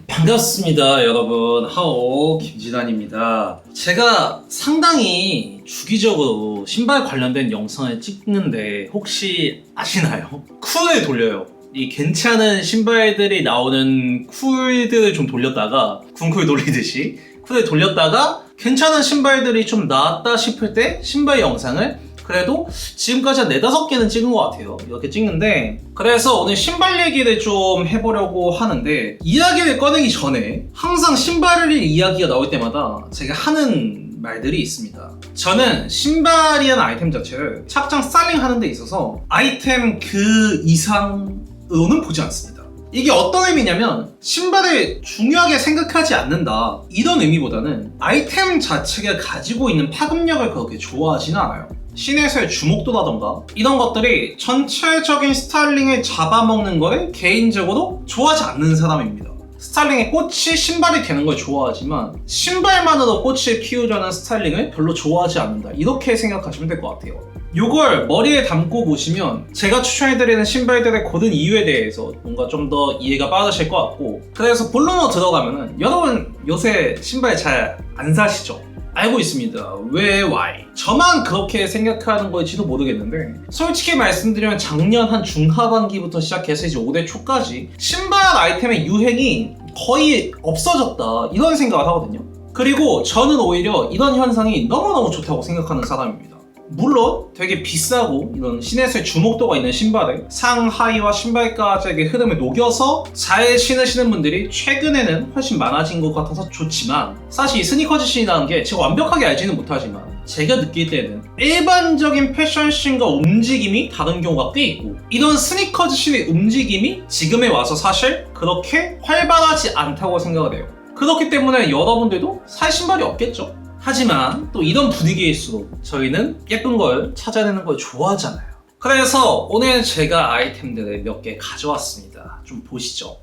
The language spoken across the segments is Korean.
반갑습니다 여러분. 하오 김진환입니다. 제가 상당히 주기적으로 신발 관련된 영상을 찍는데 혹시 아시나요? 쿨을 돌려요. 이 괜찮은 신발들이 나오는 쿨들을 좀 돌렸다가 군쿨 돌리듯이 쿨을 돌렸다가 괜찮은 신발들이 좀 나왔다 싶을 때 신발 영상을 그래도 지금까지 한 4-5개는 찍은 것 같아요. 이렇게 찍는데 그래서 오늘 신발 얘기를 좀 해보려고 하는데 이야기를 꺼내기 전에 항상 신발 이야기가 나올 때마다 제가 하는 말들이 있습니다. 저는 신발이라는 아이템 자체를 착장 스타일링 하는 데 있어서 아이템 그 이상으로는 보지 않습니다. 이게 어떤 의미냐면 신발을 중요하게 생각하지 않는다 이런 의미보다는 아이템 자체가 가지고 있는 파급력을 그렇게 좋아하지는 않아요. 신에서의 주목도라던가 이런 것들이 전체적인 스타일링을 잡아먹는 걸 개인적으로 좋아하지 않는 사람입니다. 스타일링의 꽃이 신발이 되는 걸 좋아하지만 신발만으로 꽃을 피우려는 스타일링을 별로 좋아하지 않는다 이렇게 생각하시면 될 것 같아요. 이걸 머리에 담고 보시면 제가 추천해드리는 신발들의 고른 이유에 대해서 뭔가 좀 더 이해가 빠르실 것 같고, 그래서 본론으로 들어가면은 여러분 요새 신발 잘 안 사시죠? 알고 있습니다. 왜 why? 저만 그렇게 생각하는 걸지도 모르겠는데 솔직히 말씀드리면 작년 한 중하반기부터 시작해서 이제 올해 초까지 신발 아이템의 유행이 거의 없어졌다 이런 생각을 하거든요. 그리고 저는 오히려 이런 현상이 너무너무 좋다고 생각하는 사람입니다. 물론 되게 비싸고 이런 신에서의 주목도가 있는 신발을 상하이와 신발가죽의 흐름을 녹여서 잘 신으시는 분들이 최근에는 훨씬 많아진 것 같아서 좋지만, 사실 이 스니커즈 씬이라는 게 제가 완벽하게 알지는 못하지만 제가 느낄 때는 일반적인 패션 씬과 움직임이 다른 경우가 꽤 있고, 이런 스니커즈 씬의 움직임이 지금에 와서 사실 그렇게 활발하지 않다고 생각을 해요. 그렇기 때문에 여러분들도 살 신발이 없겠죠? 하지만 또 이런 분위기일수록 저희는 예쁜 걸 찾아내는 걸 좋아하잖아요. 그래서 오늘 제가 아이템들을 몇 개 가져왔습니다. 좀 보시죠.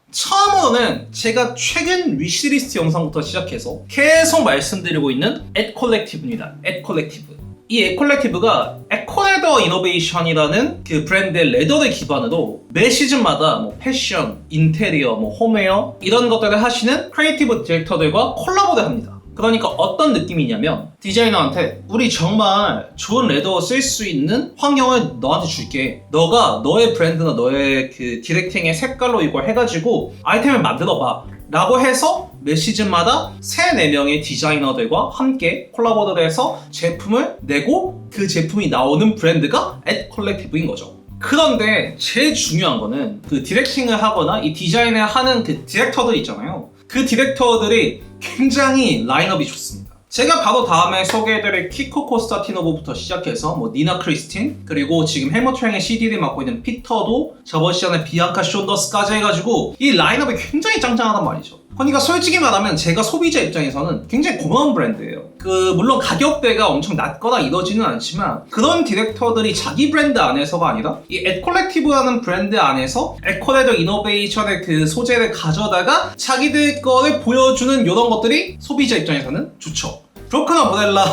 처음으로는 제가 최근 위시리스트 영상부터 시작해서 계속 말씀드리고 있는 앳컬렉티브입니다. 앳컬렉티브. 이 앳컬렉티브가 에코레더 이노베이션이라는 그 브랜드의 레더를 기반으로 매 시즌마다 뭐 패션, 인테리어, 뭐 홈웨어 이런 것들을 하시는 크리에이티브 디렉터들과 콜라보를 합니다. 그러니까 어떤 느낌이냐면 디자이너한테 우리 정말 좋은 레더 쓸 수 있는 환경을 너한테 줄게. 너가 너의 브랜드나 너의 그 디렉팅의 색깔로 이걸 해가지고 아이템을 만들어봐 라고 해서 매 시즌마다 3-4명의 디자이너들과 함께 콜라보를 해서 제품을 내고 그 제품이 나오는 브랜드가 앳컬렉티브인 거죠. 그런데 제일 중요한 거는 그 디렉팅을 하거나 이 디자인을 하는 그 디렉터들 있잖아요. 그 디렉터들이 굉장히 라인업이 좋습니다. 제가 바로 다음에 소개해드릴 키코 코스타티노브부터 시작해서 뭐 니나 크리스틴, 그리고 지금 헬머트랭의 CD를 맡고 있는 피터도, 저번 시즌에 비앙카 션더스까지 해가지고 이 라인업이 굉장히 짱짱하단 말이죠. 그러니까 솔직히 말하면 제가 소비자 입장에서는 굉장히 고마운 브랜드예요. 물론 가격대가 엄청 낮거나 이러지는 않지만 그런 디렉터들이 자기 브랜드 안에서가 아니라 이 앳컬렉티브라는 브랜드 안에서 에코레더 이노베이션의 그 소재를 가져다가 자기들 거를 보여주는 이런 것들이 소비자 입장에서는 좋죠. 브로큰 어브렐라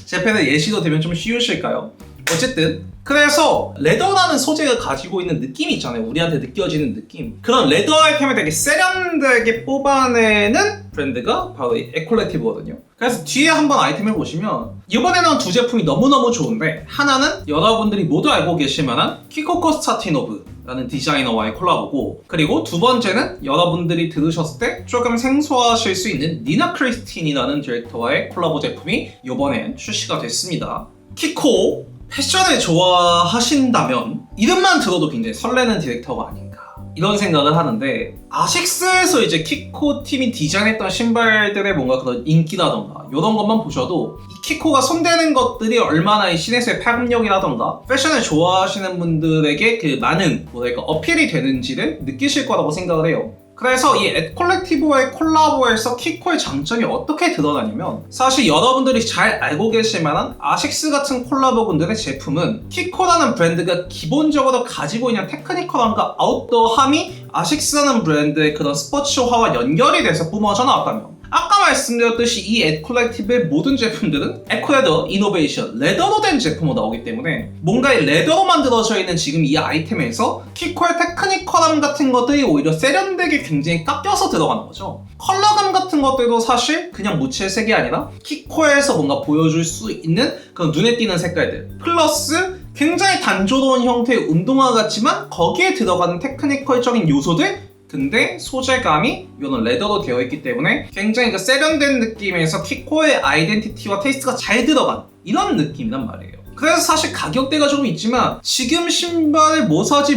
재팬의 예시도 되면 좀 쉬우실까요? 어쨌든 그래서 레더라는 소재가 가지고 있는 느낌이 있잖아요. 우리한테 느껴지는 느낌. 그런 레더 아이템을 되게 세련되게 뽑아내는 브랜드가 바로 이 앳컬렉티브거든요. 그래서 뒤에 한번 아이템을 보시면 이번에 나온 2 제품이 너무너무 좋은데, 하나는 여러분들이 모두 알고 계실 만한 키코 코스타티노브라는 디자이너와의 콜라보고, 그리고 2번째는 여러분들이 들으셨을 때 조금 생소하실 수 있는 니나 크리스틴이라는 디렉터와의 콜라보 제품이 이번에 출시가 됐습니다. 키코 패션을 좋아하신다면 이름만 들어도 굉장히 설레는 디렉터가 아닌가 이런 생각을 하는데, 아식스에서 이제 키코 팀이 디자인했던 신발들의 뭔가 그런 인기라던가 이런 것만 보셔도 이 키코가 손대는 것들이 얼마나 이 신에서의 파급력이라던가 패션을 좋아하시는 분들에게 그 많은 뭐랄까 어필이 되는지를 느끼실 거라고 생각을 해요. 그래서 이 앳컬렉티브와의 콜라보에서 키코의 장점이 어떻게 드러나냐면, 사실 여러분들이 잘 알고 계실 만한 아식스 같은 콜라보군들의 제품은 키코라는 브랜드가 기본적으로 가지고 있는 테크니컬함과 아웃도어함이 아식스라는 브랜드의 그런 스포츠화와 연결이 돼서 뿜어져 나왔다면, 아까 말씀드렸듯이 이 앳콜렉티브의 모든 제품들은 에코레더 이노베이션 레더로 된 제품으로 나오기 때문에 뭔가 이 레더로 만들어져 있는 지금 이 아이템에서 키코의 테크니컬함 같은 것들이 오히려 세련되게 굉장히 깎여서 들어가는 거죠. 컬러감 같은 것들도 사실 그냥 무채색이 아니라 키코에서 뭔가 보여줄 수 있는 그런 눈에 띄는 색깔들 플러스 굉장히 단조로운 형태의 운동화 같지만 거기에 들어가는 테크니컬적인 요소들 근데 소재감이 이런 레더로 되어 있기 때문에 굉장히 그 세련된 느낌에서 키코의 아이덴티티와 테이스트가 잘 들어간 이런 느낌이란 말이에요. 그래서 사실 가격대가 조금 있지만 지금 신발을 뭐 사지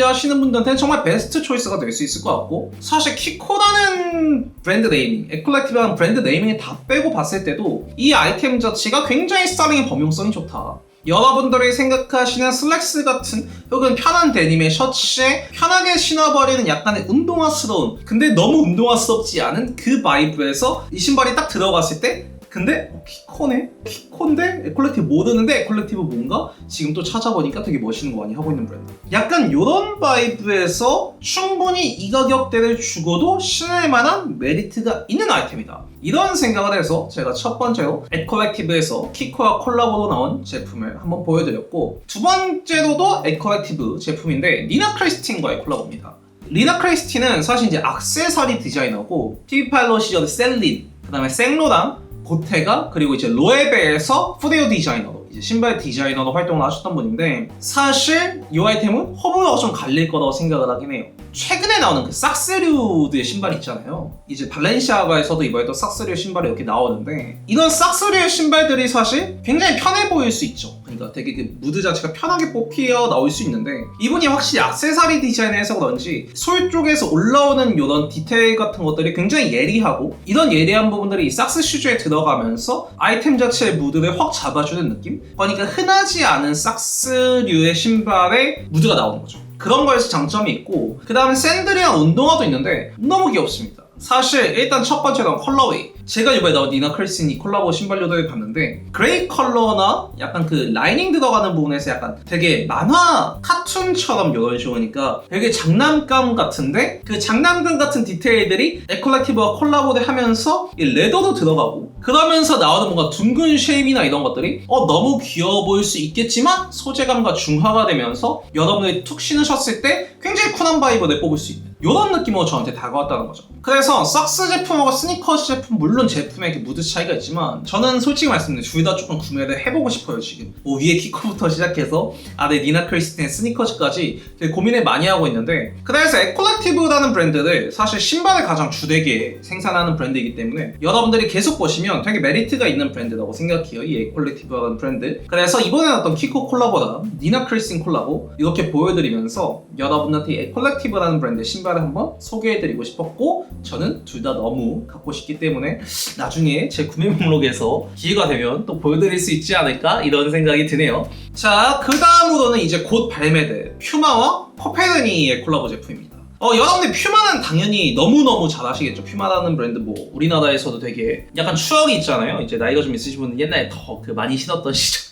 하시는 분들한테는 정말 베스트 초이스가 될 수 있을 것 같고 사실 키코라는 브랜드 네이밍, 에콜렉티브라는 브랜드 네이밍을 다 빼고 봤을 때도 이 아이템 자체가 굉장히 스타일링의 범용성이 좋다. 여러분들이 생각하시는 슬랙스 같은 혹은 편한 데님의 셔츠에 편하게 신어버리는 약간의 운동화스러운 근데 너무 운동화스럽지 않은 그 바이브에서 이 신발이 딱 들어갔을 때 근데 키코네? 키코인데? 에콜렉티브 모르는데 에콜렉티브 뭔가? 지금 또 찾아보니까 되게 멋있는 거 많이 하고 있는 브랜드. 약간 요런 바이브에서 충분히 이 가격대를 주고도 신을 만한 메리트가 있는 아이템이다. 이런 생각을 해서 제가 첫 번째로 에콜렉티브에서 키코와 콜라보로 나온 제품을 한번 보여드렸고 두 번째로도 에콜렉티브 제품인데 니나 크리스틴과의 콜라보입니다. 니나 크리스틴은 사실 이제 액세서리 디자이너고 TV 파일럿 시절 셀린, 그 다음에 생로랑 보테가 그리고 이제 로에베에서 푸데오 디자이너로 이제 신발 디자이너로 활동을 하셨던 분인데 사실 이 아이템은 호불호가 좀 갈릴 거라고 생각을 하긴 해요. 최근에 나오는 그 삭스류의 신발 있잖아요. 이제 발렌시아가에서도 이번에 또 삭스류 신발이 이렇게 나오는데 이런 삭스류의 신발들이 사실 굉장히 편해 보일 수 있죠. 그러니까 되게 그 무드 자체가 편하게 뽑혀 나올 수 있는데 이분이 확실히 액세서리 디자인을 해서 그런지 솔 쪽에서 올라오는 이런 디테일 같은 것들이 굉장히 예리하고 이런 예리한 부분들이 이 삭스 슈즈에 들어가면서 아이템 자체의 무드를 확 잡아주는 느낌? 그러니까 흔하지 않은 삭스류의 신발의 무드가 나오는 거죠. 그런 거에서 장점이 있고 그 다음에 샌들이랑 운동화도 있는데 너무 귀엽습니다. 사실 일단 첫 번째는 컬러웨이. 제가 이번에 나온 니나 크리스틴 이 콜라보 신발류들을 봤는데 그레이 컬러나 약간 그 라이닝 들어가는 부분에서 약간 되게 만화 카툰처럼 이런 식으니까 되게 장난감 같은데 그 장난감 같은 디테일들이 에콜렉티브와 콜라보를 하면서 이 레더도 들어가고 그러면서 나오는 뭔가 둥근 쉐입이나 이런 것들이 너무 귀여워 보일 수 있겠지만 소재감과 중화가 되면서 여러분들이 툭 신으셨을 때 굉장히 쿨한 바이브를 뽑을 수 있는 이런 느낌으로 저한테 다가왔다는 거죠. 그래서 삭스 제품하고 스니커즈 제품 물론 제품의 무드 차이가 있지만 저는 솔직히 말씀드리면 둘 다 조금 구매를 해보고 싶어요. 지금 뭐 위에 키코부터 시작해서 아래 니나 크리스틴의 스니커즈까지 되게 고민을 많이 하고 있는데 그래서 에콜렉티브라는 브랜드를 사실 신발을 가장 주되게 생산하는 브랜드이기 때문에 여러분들이 계속 보시면 되게 메리트가 있는 브랜드라고 생각해요. 이 에콜렉티브라는 브랜드. 그래서 이번에 나왔던 키코 콜라보랑 니나 크리스틴 콜라보 이렇게 보여드리면서 여러분한테 이 에콜렉티브라는 브랜드의 신발을 한번 소개해드리고 싶었고 저는 둘 다 너무 갖고 싶기 때문에 나중에 제 구매 목록에서 기회가 되면 또 보여드릴 수 있지 않을까 이런 생각이 드네요. 자, 그 다음으로는 이제 곧 발매될 퓨마와 퍼페르니의 콜라보 제품입니다. 여러분들 퓨마는 당연히 너무너무 잘 아시겠죠. 퓨마라는 브랜드 뭐 우리나라에서도 되게 약간 추억이 있잖아요. 이제 나이가 좀 있으신 분은 옛날에 더 그 많이 신었던 시절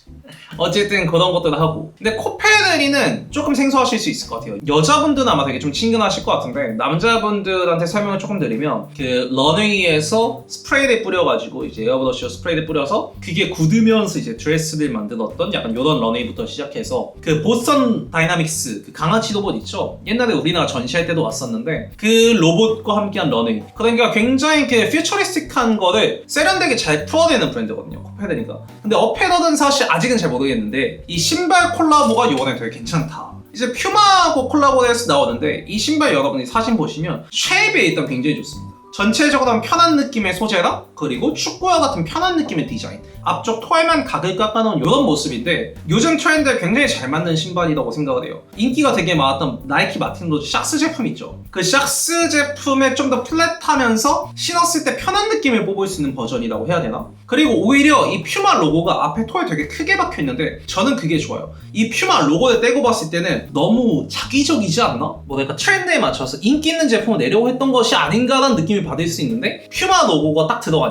어쨌든 그런 것들을 하고 근데 코페르니는 조금 생소하실 수 있을 것 같아요. 여자분들은 아마 되게 좀 친근하실 것 같은데 남자분들한테 설명을 조금 드리면 그 런웨이에서 스프레이를 뿌려가지고 이제 에어브러쉬로 스프레이를 뿌려서 그게 굳으면서 이제 드레스를 만들었던 약간 요런 런웨이부터 시작해서 그 보스턴 다이나믹스 그 강아지 로봇 있죠? 옛날에 우리나라 전시할 때도 왔었는데 그 로봇과 함께한 런웨이 그러니까 굉장히 그 퓨처리스틱한 거를 세련되게 잘 풀어내는 브랜드거든요. 코페르니가. 근데 어페럴은 사실 아직은 잘 모르겠는데 이 신발 콜라보가 이번에 되게 괜찮다. 이제 퓨마하고 콜라보를 해서 나오는데 이 신발 여러분이 사진 보시면 쉐입이 일단 굉장히 좋습니다. 전체적으로 편한 느낌의 소재랑 그리고 축구와 같은 편한 느낌의 디자인 앞쪽 토에만 각을 깎아놓은 이런 모습인데 요즘 트렌드에 굉장히 잘 맞는 신발이라고 생각을 해요. 인기가 되게 많았던 나이키 마틴로즈 샥스 제품 있죠. 그 샥스 제품에 좀 더 플랫하면서 신었을 때 편한 느낌을 뽑을 수 있는 버전이라고 해야 되나? 그리고 오히려 이 퓨마 로고가 앞에 토에 되게 크게 박혀있는데 저는 그게 좋아요. 이 퓨마 로고를 떼고 봤을 때는 너무 자기적이지 않나? 뭐랄까 트렌드에 맞춰서 인기 있는 제품을 내려고 했던 것이 아닌가라는 느낌을 받을 수 있는데 퓨마 로고가 딱 들어가니까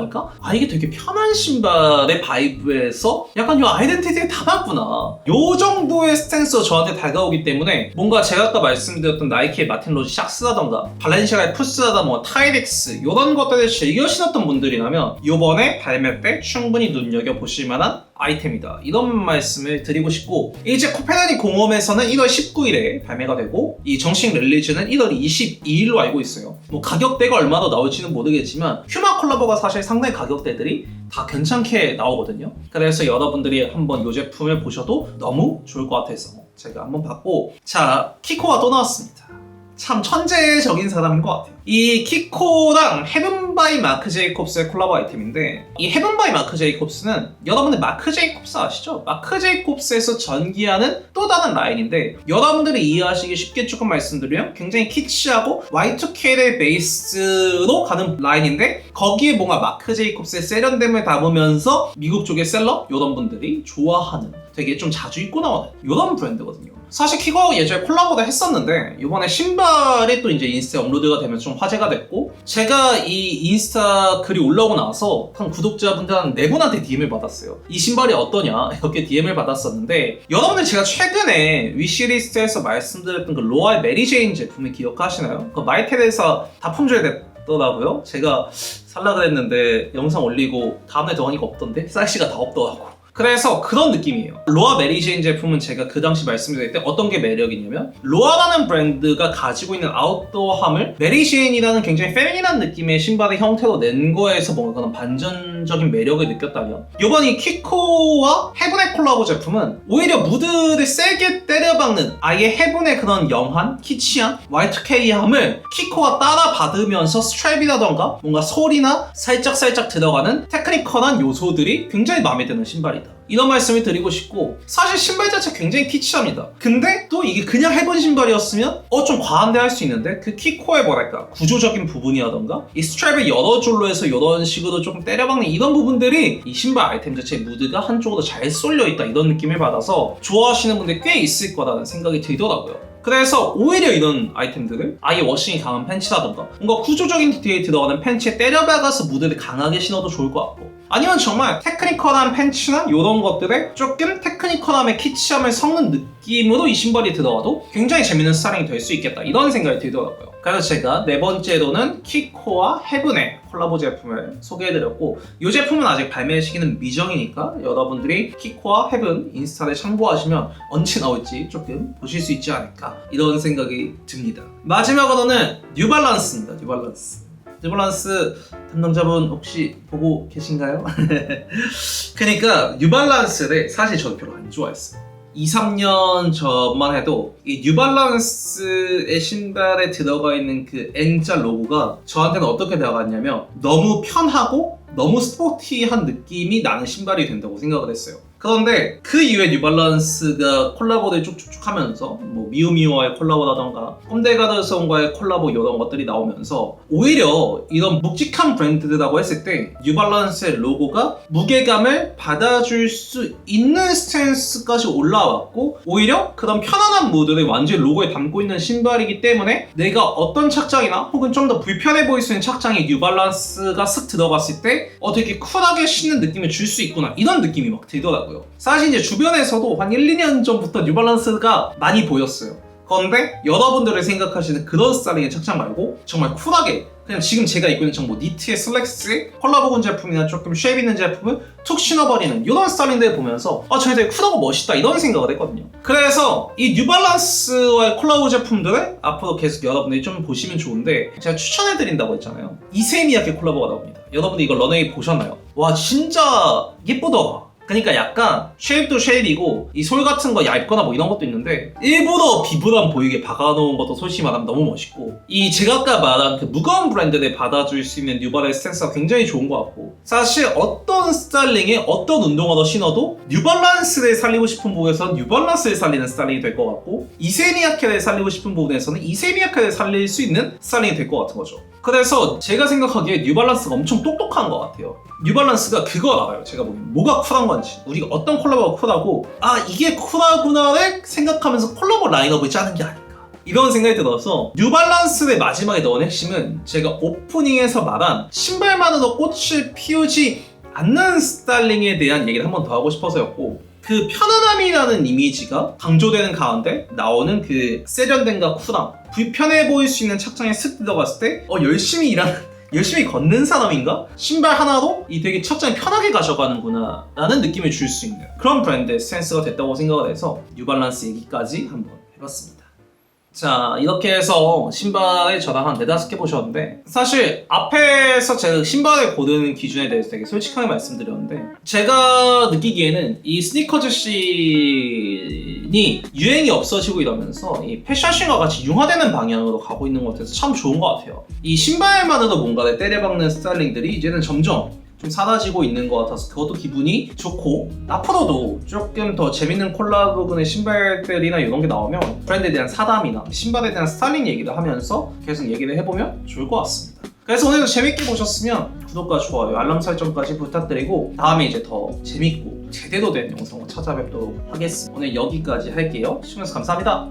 이게 되게 편한 신발의 바이브에서 약간 이 아이덴티티에 담았구나. 요 정도의 스탠스가 저한테 다가오기 때문에 뭔가 제가 아까 말씀드렸던 나이키의 마틴 로즈 샥스라던가 발렌시아가의 푸스라던가 뭐 타이렉스 이런 것들을 즐겨 신었던 분들이라면 이번에 발매 때 충분히 눈여겨보실 만한 아이템이다. 이런 말씀을 드리고 싶고, 이제 코펜하겐 공홈에서는 1월 19일에 발매가 되고 이 정식 릴리즈는 1월 22일로 알고 있어요. 뭐 가격대가 얼마나 나올지는 모르겠지만 퓨마 콜라보가 사실 상당히 가격대들이 다 괜찮게 나오거든요. 그래서 여러분들이 한번 이 제품을 보셔도 너무 좋을 것 같아서 제가 한번 봤고, 자, 키코가 또 나왔습니다. 참 천재적인 사람인 것 같아요. 이 키코랑 헤븐바이 마크 제이콥스의 콜라보 아이템인데, 이 헤븐바이 마크 제이콥스는 여러분들 마크 제이콥스 아시죠? 마크 제이콥스에서 전기하는 또 다른 라인인데, 여러분들이 이해하시기 쉽게 조금 말씀드리면 굉장히 키치하고 Y2K의 베이스로 가는 라인인데, 거기에 뭔가 마크 제이콥스의 세련됨을 담으면서 미국 쪽의 셀러 이런 분들이 좋아하는, 되게 좀 자주 입고 나오는 이런 브랜드거든요. 사실 키코하고 예전에 콜라보도 했었는데 이번에 신발이 또 이제 인스타에 업로드가 되면서 좀 화제가 됐고, 제가 이 인스타 글이 올라오고 나서 한 구독자분들 한 4분한테 DM을 받았어요. 이 신발이 어떠냐 이렇게 DM을 받았었는데, 여러분들 제가 최근에 위시리스트에서 말씀드렸던 그 로아의 메리제인 제품을 기억하시나요? 그 마이텔에서 다 품절됐더라고요. 제가 살라 그랬는데 영상 올리고 다음날 들어가니까 없던데? 사이즈가 다 없더라고. 그래서 그런 느낌이에요. 로아 메리제인 제품은 제가 그 당시 말씀드릴 때 어떤 게 매력이냐면, 로아라는 브랜드가 가지고 있는 아웃도어함을 메리제인이라는 굉장히 페미닌한 느낌의 신발의 형태로 낸 거에서 뭔가 그런 반전적인 매력을 느꼈다면, 이번 이 키코와 헤븐의 콜라보 제품은 오히려 무드를 세게 때려박는 아예 헤븐의 그런 영한, 키치한, Y2K함을 키코가 따라받으면서 스트랩이라던가 뭔가 솔이나 살짝 들어가는 테크니컬한 요소들이 굉장히 마음에 드는 신발이다. 이런 말씀을 드리고 싶고, 사실 신발 자체 굉장히 키치합니다. 근데 또 이게 그냥 해본 신발이었으면 좀 과한데 할 수 있는데, 그 키코의 뭐랄까 구조적인 부분이라던가 이 스트랩을 여러 줄로 해서 이런 식으로 조금 때려박는 이런 부분들이 이 신발 아이템 자체의 무드가 한쪽으로 잘 쏠려있다, 이런 느낌을 받아서 좋아하시는 분들이 꽤 있을 거라는 생각이 들더라고요. 그래서 오히려 이런 아이템들을 아예 워싱이 강한 팬츠라던가 뭔가 구조적인 디테일이 들어가는 팬츠에 때려박아서 무드를 강하게 신어도 좋을 것 같고, 아니면 정말 테크니컬한 팬츠나 이런 것들에 조금 테크니컬함의 키치함을 섞는 느낌으로 이 신발이 들어가도 굉장히 재밌는 스타일링이 될 수 있겠다, 이런 생각이 들더라고요. 그래서 제가 4번째로는 키코와 헤븐의 콜라보 제품을 소개해드렸고, 이 제품은 아직 발매 시기는 미정이니까 여러분들이 키코와 헤븐 인스타를 참고하시면 언제 나올지 조금 보실 수 있지 않을까, 이런 생각이 듭니다. 마지막으로는 뉴발란스입니다. 뉴발란스 담당자분 혹시 보고 계신가요? 그러니까 뉴발란스를 사실 저는 별로 안 좋아했어요. 2-3년 전만 해도 이 뉴발란스의 신발에 들어가 있는 그 N자 로고가 저한테는 어떻게 다가왔냐면, 너무 편하고 너무 스포티한 느낌이 나는 신발이 된다고 생각을 했어요. 그런데 그 이후에 뉴발란스가 콜라보를 쭉쭉쭉 하면서 뭐 미우미우와의 콜라보라던가 꼼데가드손과의 콜라보 이런 것들이 나오면서, 오히려 이런 묵직한 브랜드라고 했을 때 뉴발란스의 로고가 무게감을 받아줄 수 있는 스탠스까지 올라왔고, 오히려 그런 편안한 무드를 완전히 로고에 담고 있는 신발이기 때문에 내가 어떤 착장이나 혹은 좀 더 불편해 보일 수 있는 착장이 뉴발란스가 쓱 들어갔을 때 되게 쿨하게 신는 느낌을 줄 수 있구나, 이런 느낌이 막 들더라고요. 사실 이제 주변에서도 한 1-2년 전부터 뉴발란스가 많이 보였어요. 그런데 여러분들이 생각하시는 그런 스타일링의 착장 말고 정말 쿨하게, 그냥 지금 제가 입고 있는 정보 니트의 슬랙스에 콜라보군 제품이나 조금 쉐입 있는 제품을 툭 신어버리는 이런 스타일링들 보면서 저게 되게 쿨하고 멋있다, 이런 생각을 했거든요. 그래서 이 뉴발란스와의 콜라보 제품들을 앞으로 계속 여러분들이 좀 보시면 좋은데, 제가 추천해드린다고 했잖아요. 이세미야케 콜라보가 나옵니다. 여러분들 이거 런웨이 보셨나요? 와, 진짜 예쁘더라. 그러니까 약간 쉐입도 쉐입이고 이 솔 같은 거 얇거나 뭐 이런 것도 있는데, 일부러 비브람 보이게 박아놓은 것도 솔직히 말하면 너무 멋있고, 이 제가 아까 말한 그 무거운 브랜드를 받아줄 수 있는 뉴발의 스탠스가 굉장히 좋은 것 같고, 사실 어떤 스타일링에 어떤 운동화로 신어도 뉴발란스를 살리고 싶은 부분에서는 뉴발란스를 살리는 스타일링이 될 것 같고, 이세미야케를 살리고 싶은 부분에서는 이세미야케를 살릴 수 있는 스타일링이 될 것 같은 거죠. 그래서 제가 생각하기에 뉴발란스가 엄청 똑똑한 것 같아요. 뉴발란스가 그걸 알아요. 제가 보기엔 뭐가 쿨한 건지, 우리가 어떤 콜라보가 쿨하고 이게 쿨하구나를 생각하면서 콜라보 라인업을 짜는 게 아닐까, 이런 생각이 들어서, 뉴발란스의 마지막에 넣은 핵심은 제가 오프닝에서 말한 신발만으로 꽃을 피우지 않는 스타일링에 대한 얘기를 한 번 더 하고 싶어서였고, 그 편안함이라는 이미지가 강조되는 가운데 나오는 그 세련됨과 쿨함, 불편해 보일 수 있는 착장에 슥 들어갔을 때 열심히 걷는 사람인가? 신발 하나로 이 되게 착장이 편하게 가져가는구나 라는 느낌을 줄 수 있는 그런 브랜드의 스탠스가 됐다고 생각을 해서 뉴발란스 얘기까지 한번 해봤습니다. 자, 이렇게 해서 신발을 저랑 한 4-5개 보셨는데, 사실 앞에서 제가 신발을 고르는 기준에 대해서 되게 솔직하게 말씀드렸는데, 제가 느끼기에는 이 스니커즈 씬이 유행이 없어지고 이러면서 이 패션씬과 같이 융화되는 방향으로 가고 있는 것 같아서 참 좋은 것 같아요. 이 신발만으로 뭔가를 때려박는 스타일링들이 이제는 점점 좀 사라지고 있는 것 같아서 그것도 기분이 좋고, 앞으로도 조금 더 재밌는 콜라보 부분의 신발들이나 이런 게 나오면 브랜드에 대한 사담이나 신발에 대한 스타일링 얘기를 하면서 계속 얘기를 해보면 좋을 것 같습니다. 그래서 오늘도 재밌게 보셨으면 구독과 좋아요, 알람 설정까지 부탁드리고 다음에 이제 더 재밌고 제대로 된 영상을 찾아뵙도록 하겠습니다. 오늘 여기까지 할게요. 시청해주셔서 감사합니다.